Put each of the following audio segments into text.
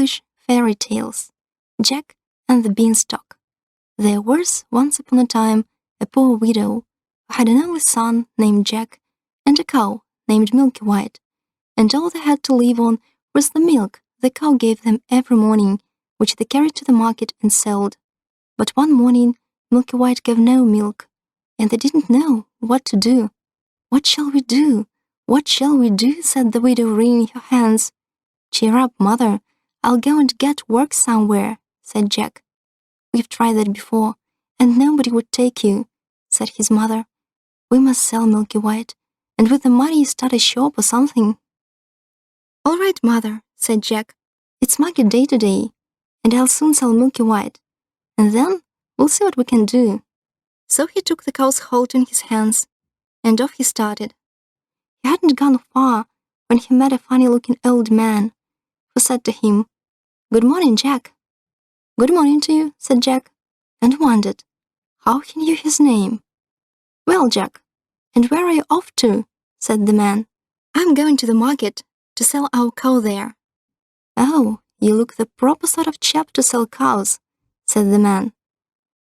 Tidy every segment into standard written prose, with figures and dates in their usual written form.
English fairy tales. Jack and the Beanstalk. There was once upon a time a poor widow who had an only son named Jack and a cow named Milky White, and all they had to live on was the milk the cow gave them every morning, which they carried to the market and sold. But one morning Milky White gave no milk, and they didn't know what to do. "What shall we do? What shall we do?" said the widow, wringing her hands. "Cheer up, mother. I'll go and get work somewhere," said Jack. "We've tried that before, and nobody would take you," said his mother. "We must sell Milky White, and with the money start a shop or something." "All right, mother," said Jack. "It's market day today, and I'll soon sell Milky White, and then we'll see what we can do." So he took the cow's halter in his hands, and off he started. He hadn't gone far when he met a funny-looking old man, who said to him, "Good morning, Jack." "Good morning to you," said Jack, and wondered how he knew his name. "Well, Jack, and where are you off to?" said the man. "I'm going to the market to sell our cow there." "Oh, you look the proper sort of chap to sell cows," said the man.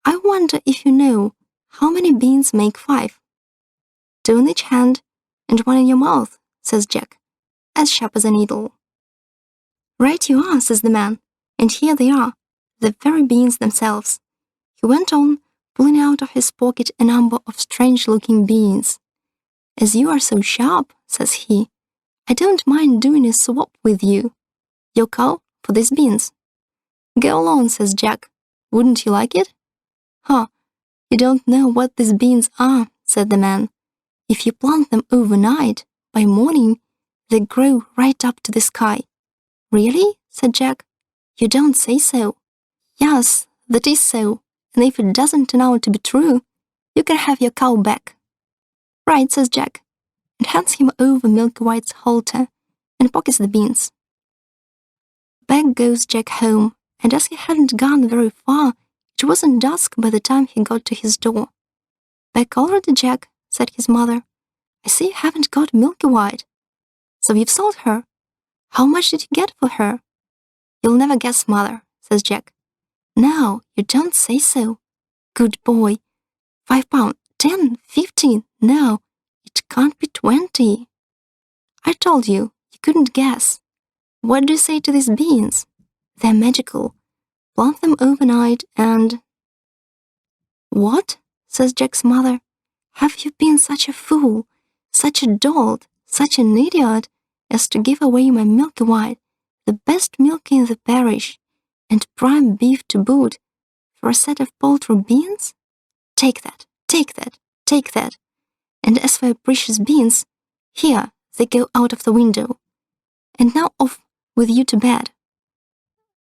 "I wonder if you know how many beans make 5? 2 in each hand and 1 in your mouth," says Jack, as sharp as a needle. "Right you are," says the man, "and here they are, the very beans themselves." He went on, pulling out of his pocket a number of strange-looking beans. "As you are so sharp," says he, "I don't mind doing a swap with you. Your cow for these beans." "Go along," says Jack. "Wouldn't you like it?" "Huh, you don't know what these beans are," said the man. "If you plant them overnight, by morning, they grow right up to the sky." "Really?" said Jack. "You don't say so." "Yes, that is so, and if it doesn't turn out to be true, you can have your cow back." "Right," says Jack, and hands him over Milky White's halter and pockets the beans. Back goes Jack home, and as he hadn't gone very far, it wasn't dusk by the time he got to his door. "Back already, Jack?" said his mother. "I see you haven't got Milky White. So you've sold her? How much did you get for her?" "You'll never guess, mother," says Jack. "No, you don't say so. Good boy. £5, 10, 15. No, it can't be 20. I told you, you couldn't guess. What do you say to these beans? They're magical. Plant them overnight and—" "What?" says Jack's mother. "Have you been such a fool, such a dolt, such an idiot, as to give away my Milky White, the best milk in the parish, and prime beef to boot, for a set of paltry beans? Take that, take that, take that. And as for your precious beans, here they go out of the window. And now off with you to bed.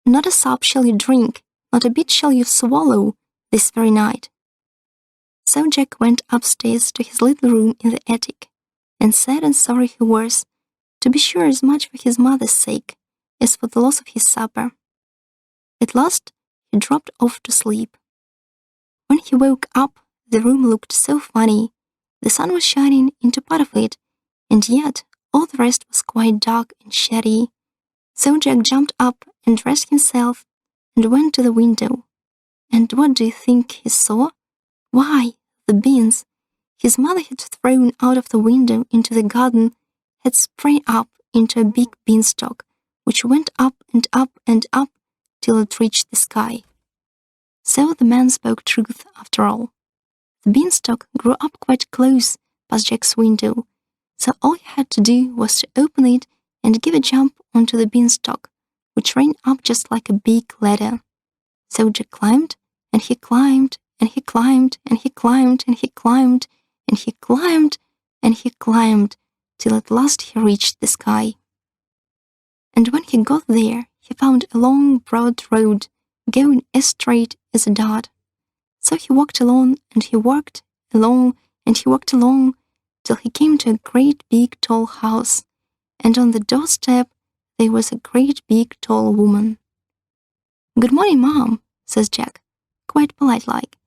Not a sup shall you drink, not a bit shall you swallow this very night." So Jack went upstairs to his little room in the attic, and sad and sorry he was, to be sure as much for his mother's sake as for the loss of his supper. At last he dropped off to sleep. When he woke up, the room looked so funny. The sun was shining into part of it, and yet all the rest was quite dark and shady. So Jack jumped up and dressed himself and went to the window. And what do you think he saw? Why, the beans his mother had thrown out of the window into the garden had sprung up into a big beanstalk, which went up and up and up till it reached the sky. So the man spoke truth after all. The beanstalk grew up quite close past Jack's window, so all he had to do was to open it and give a jump onto the beanstalk, which ran up just like a big ladder. So Jack climbed, and he climbed, and he climbed, and he climbed, and he climbed, and he climbed, and he climbed, till at last he reached the sky. And when he got there, he found a long, broad road going as straight as a dart. So he walked along, and he walked along, and he walked along, till he came to a great big tall house, and on the doorstep there was a great big tall woman. "Good morning, Mom," says Jack, quite polite-like.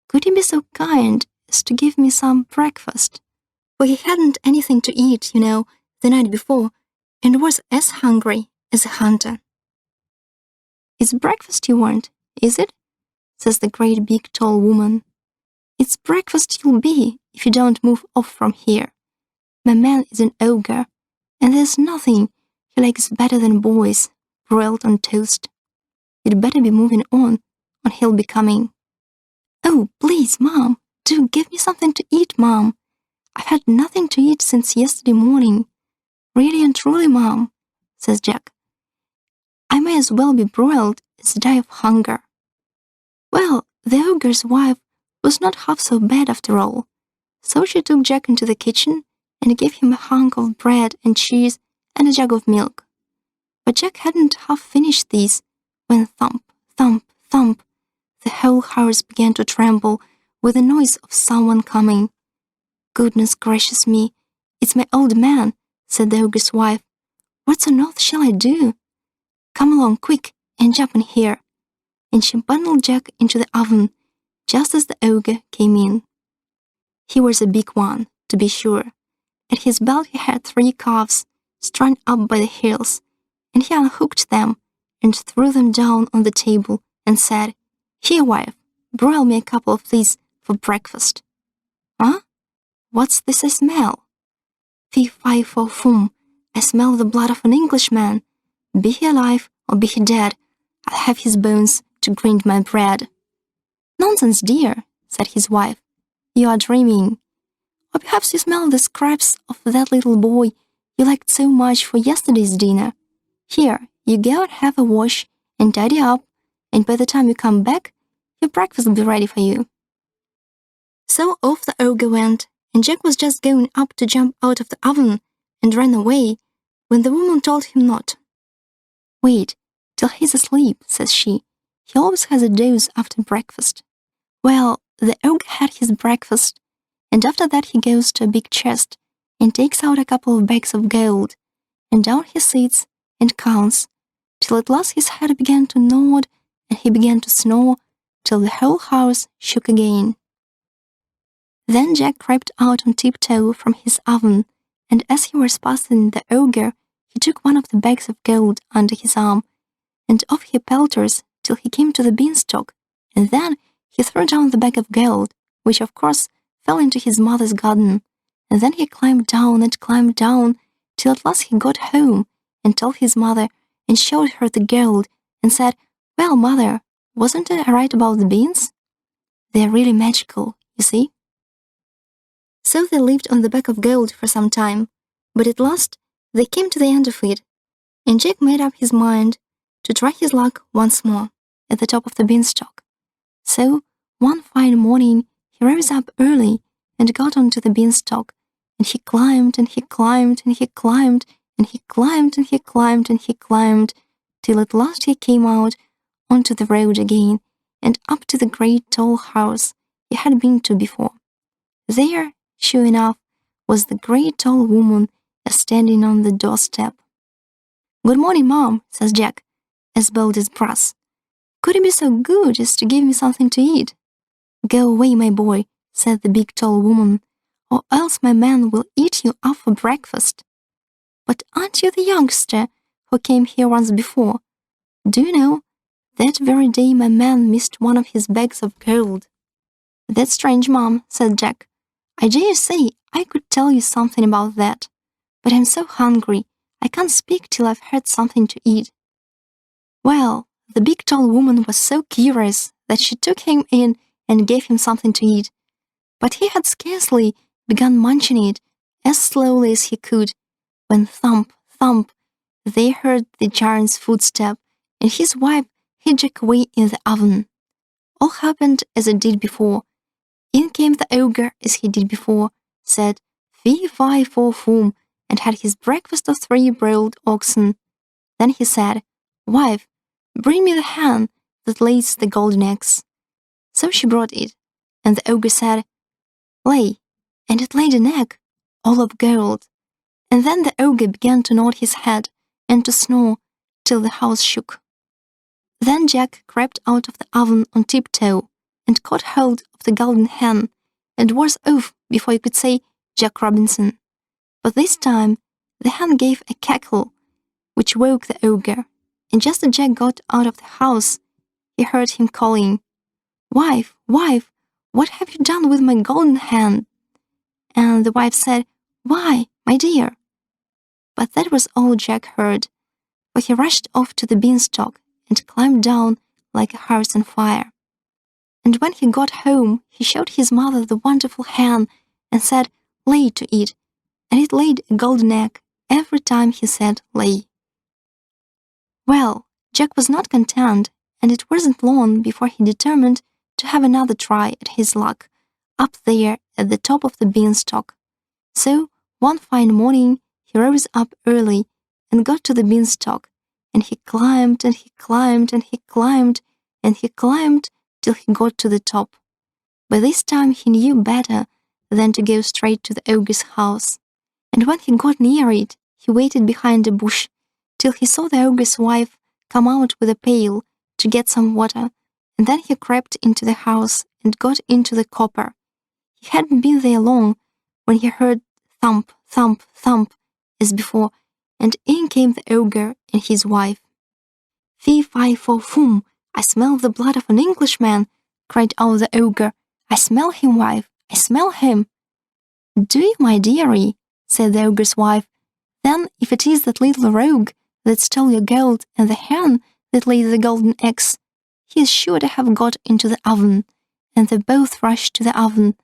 "Could you be so kind as to give me some breakfast?" For he hadn't anything to eat, the night before, and was as hungry as a hunter. "It's breakfast you want, is it?" says the great big tall woman. "It's breakfast you'll be if you don't move off from here. My man is an ogre, and there's nothing he likes better than boys broiled on toast. You'd better be moving on, or he'll be coming." "Oh, please, Mom, do give me something to eat, Mom. I've had nothing to eat since yesterday morning. Really and truly, Mom," says Jack. "I may as well be broiled as die of hunger." Well, the ogre's wife was not half so bad after all, so she took Jack into the kitchen and gave him a hunk of bread and cheese and a jug of milk. But Jack hadn't half finished these when thump, thump, thump, the whole house began to tremble with the noise of someone coming. "Goodness gracious me, it's my old man," said the ogre's wife. "What on earth shall I do? Come along quick and jump in here." And she bundled Jack into the oven just as the ogre came in. He was a big one, to be sure. At his belt he had 3 calves strung up by the heels, and he unhooked them and threw them down on the table and said, "Here, wife, broil me a couple of these for breakfast." "Huh? What's this I smell?" "Fee-fi-fo-fum, I smell the blood of an Englishman. Be he alive or be he dead, I'll have his bones to grind my bread." "Nonsense, dear," said his wife. "You are dreaming. Or perhaps you smell the scraps of that little boy you liked so much for yesterday's dinner. Here, you go and have a wash and tidy up, and by the time you come back, your breakfast will be ready for you." So off the ogre went, and Jack was just going up to jump out of the oven and ran away when the woman told him not. "Wait till he's asleep," says she. "He always has a doze after breakfast." Well, the ogre had his breakfast, and after that he goes to a big chest and takes out a couple of bags of gold, and down he sits and counts, till at last his head began to nod and he began to snore, till the whole house shook again. Then Jack crept out on tiptoe from his oven, and as he was passing the ogre, he took one of the bags of gold under his arm, and off he pelters till he came to the beanstalk, and then he threw down the bag of gold, which of course fell into his mother's garden, and then he climbed down till at last he got home and told his mother and showed her the gold and said, "Well, mother, wasn't I right about the beans? They're really magical, you see." So they lived on the bag of gold for some time, but at last they came to the end of it, and Jack made up his mind to try his luck once more at the top of the beanstalk. So one fine morning he rose up early and got onto the beanstalk, and he climbed and he climbed and he climbed and he climbed and he climbed and he climbed, till at last he came out onto the road again and up to the great tall house he had been to before. There, sure enough, was the great tall woman standing on the doorstep. "Good morning, Mom," says Jack, as bold as brass. "Could you be so good as to give me something to eat?" "Go away, my boy," said the big tall woman, "or else my man will eat you up for breakfast." "But aren't you the youngster who came here once before? Do you know, that very day my man missed one of his bags of gold." "That's strange, Mom," said Jack. "I dare say I could tell you something about that, but I'm so hungry I can't speak till I've had something to eat." Well, the big tall woman was so curious that she took him in and gave him something to eat, but he had scarcely begun munching it as slowly as he could, when thump, thump, they heard the giant's footstep, and his wife hid Jack away in the oven. All happened as it did before. In came the ogre as he did before, said fee-fi-fo-fum, and had his breakfast of 3 broiled oxen. Then he said, "Wife, bring me the hen that lays the golden eggs." So she brought it, and the ogre said, "Lay," and it laid an egg, all of gold. And then the ogre began to nod his head and to snore till the house shook. Then Jack crept out of the oven on tiptoe and caught hold of the golden hen, and was off before you could say Jack Robinson. But this time the hen gave a cackle which woke the ogre, and just as Jack got out of the house, he heard him calling, "Wife, wife, what have you done with my golden hen?" And the wife said, "Why, my dear?" But that was all Jack heard, for he rushed off to the beanstalk and climbed down like a house on fire. And when he got home, he showed his mother the wonderful hen and said, "Lay to it," and it laid a golden egg every time he said lay. Well, Jack was not content, and it wasn't long before he determined to have another try at his luck up there at the top of the beanstalk. So one fine morning he rose up early and got to the beanstalk, and he climbed and he climbed and he climbed and he climbed till he got to the top. By this time he knew better than to go straight to the ogre's house, and when he got near it, he waited behind a bush till he saw the ogre's wife come out with a pail to get some water, and then he crept into the house and got into the copper. He hadn't been there long when he heard thump, thump, thump, as before, and in came the ogre and his wife. "Fee, fi, fo, fum, I smell the blood of an Englishman," cried out the ogre. "I smell him, wife, I smell him." "Do you, my dearie?" said the ogre's wife. "Then if it is that little rogue that stole your gold and the hen that laid the golden eggs, he is sure to have got into the oven." And they both rushed to the oven,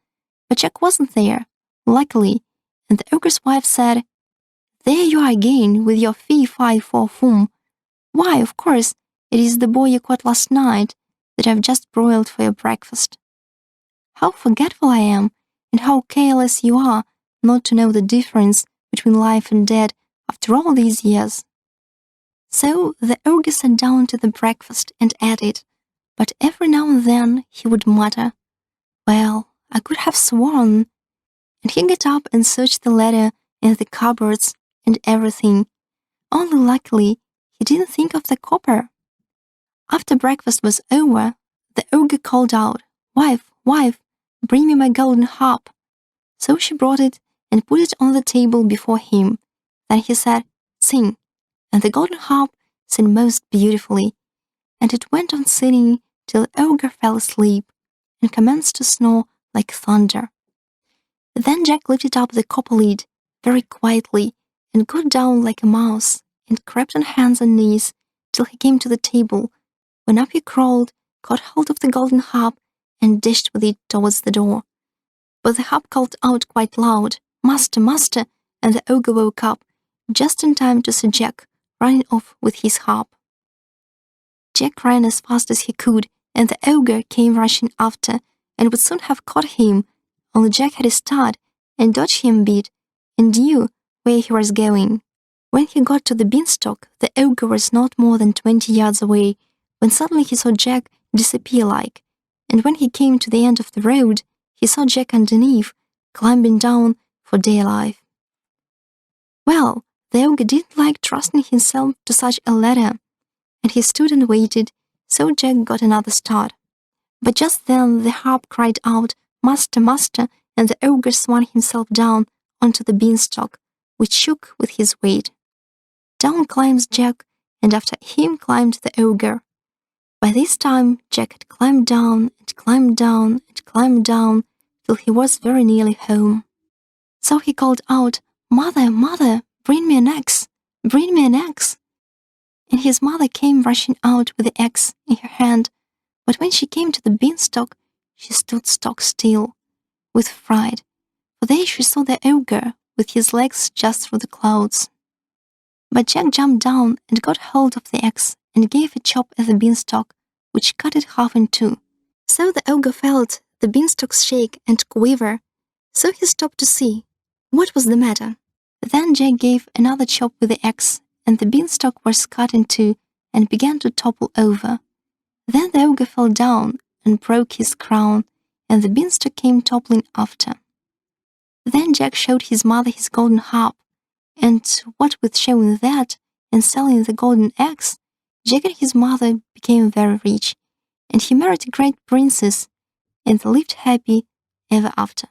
but Jack wasn't there, luckily, and the ogre's wife said, "There you are again with your fee, fi, fo, fum. Why, of course, it is the boy you caught last night that I've just broiled for your breakfast. How forgetful I am, and how careless you are not to know the difference between life and death after all these years." So the ogre sat down to the breakfast and ate it, but every now and then he would mutter, "Well, I could have sworn," and he got up and searched the ladder and the cupboards and everything. Only luckily he didn't think of the copper. After breakfast was over, the ogre called out, "Wife, wife, bring me my golden harp." So she brought it and put it on the table before him. Then he said, "Sing," and the golden harp sang most beautifully, and it went on singing till the ogre fell asleep and commenced to snore like thunder. Then Jack lifted up the copper lid very quietly and got down like a mouse and crept on hands and knees till he came to the table, when up he crawled, caught hold of the golden harp, and dashed with it towards the door. But the harp called out quite loud, "Master, master," and the ogre woke up just in time to see Jack running off with his harp. Jack ran as fast as he could, and the ogre came rushing after and would soon have caught him, only Jack had a start and dodged him a bit and knew where he was going. When he got to the beanstalk, the ogre was not more than 20 yards away, when suddenly he saw Jack disappear like, and when he came to the end of the road, he saw Jack underneath, climbing down for dear life. Well, the ogre didn't like trusting himself to such a ladder, and he stood and waited, so Jack got another start. But just then the harp cried out, "Master, master," and the ogre swung himself down onto the beanstalk, which shook with his weight. Down climbs Jack, and after him climbed the ogre. By this time Jack had climbed down and climbed down and climbed down till he was very nearly home. So he called out, "Mother, mother, bring me an axe, bring me an axe." And his mother came rushing out with the axe in her hand, but when she came to the beanstalk, she stood stock still, with fright, for there she saw the ogre with his legs just through the clouds. But Jack jumped down and got hold of the axe and gave a chop at the beanstalk, which cut it half in two. So the ogre felt the beanstalk shake and quiver, so he stopped to see what was the matter. Then Jack gave another chop with the axe, and the beanstalk was cut in two and began to topple over. Then the ogre fell down and broke his crown, and the beanstalk came toppling after. Then Jack showed his mother his golden harp, and what with showing that and selling the golden axe, Jack and his mother became very rich, and he married a great princess, and they lived happy ever after.